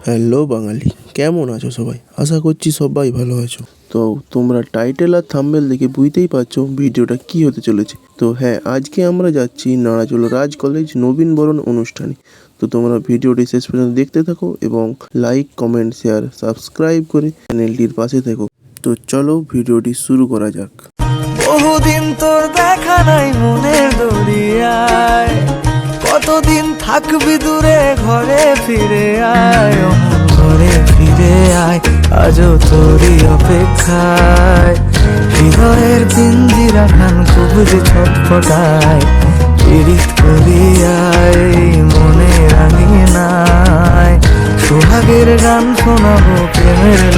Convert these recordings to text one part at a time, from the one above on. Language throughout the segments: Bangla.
হ্যালো বাঙালি, কেমন আছো সবাই? আশা করছি সবাই ভালো আছো। তো তোমরা টাইটেল আর থাম্বনেল দেখে বুঝতেই পারছো ভিডিওটা কি হতে চলেছে। তো হ্যাঁ, আজকে আমরা যাচ্ছি নাড়াজোল রাজ কলেজ নবীনবরণ অনুষ্ঠানে। তো তোমরা ভিডিওটি শেষ পর্যন্ত দেখতে থাকো এবং লাইক, কমেন্ট, শেয়ার, সাবস্ক্রাইব করে চ্যানেলটির পাশে থেকো। তো চলো ভিডিওটি শুরু করা যাক। বহুদিন তোর দেখা নাই মনের দরিয়ায়, কতদিন থাকবি দূরে, ঘরে ফিরে আয়, ঘরে ফিরে আয়, আজও তোরই অপেক্ষায়। হৃদয়ের পিঞ্জিরা খান খুব যে ছটফটায়, পীড়িত করিয়ায় মনে রাঙিনায়, সোহাগের গান শোনাবো প্রেমের।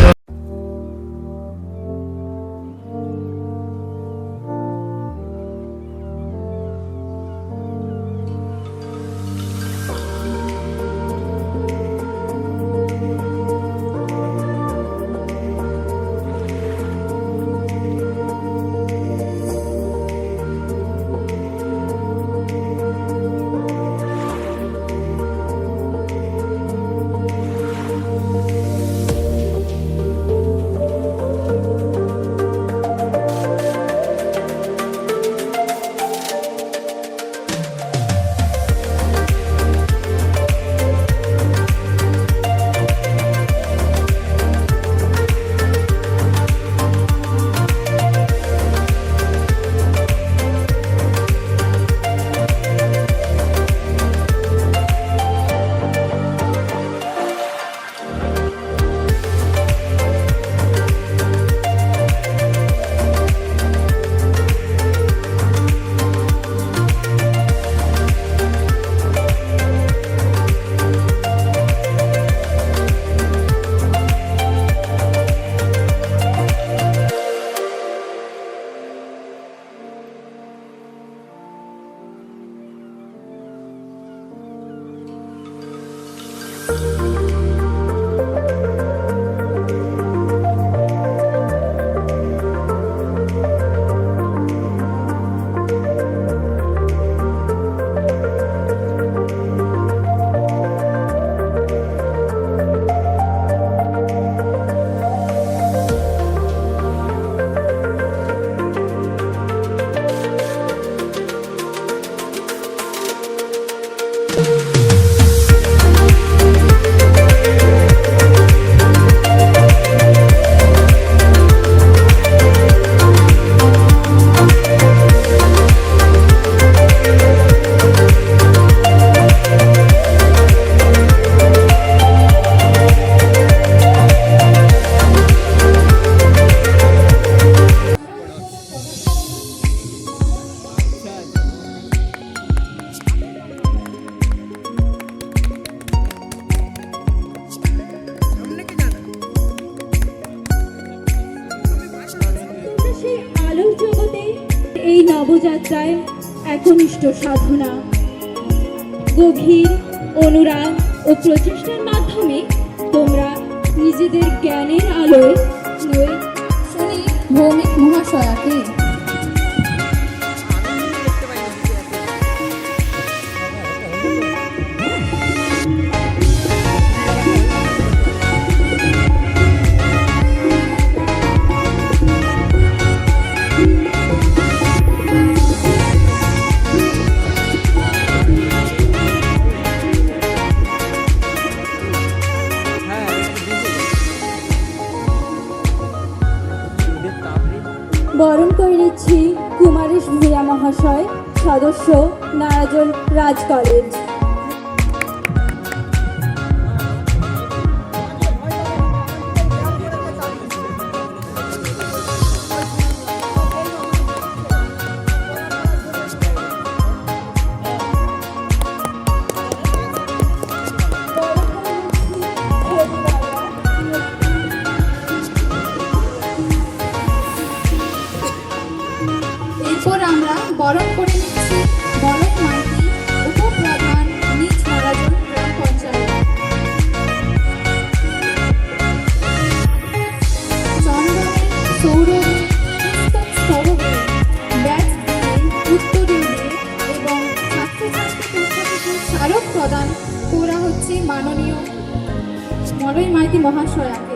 এই নবযাত্রায় একনিষ্ঠ সাধনা, গভীর অনুরাগ ও প্রচেষ্টার মাধ্যমে তোমরা নিজেদের জ্ঞানের আলোয় শুনি ভৌমিক মহাশয়াকে। বরণ করে নিচ্ছি কুমারেশ ভূঁইয়া মহাশয়, সদস্য নাড়াজোল রাজ কলেজ। এরপর আমরা বরণ করে নিচ্ছি বরণ মাইতি উপপ্রধান মলয় মাইতি মহাশয়াকে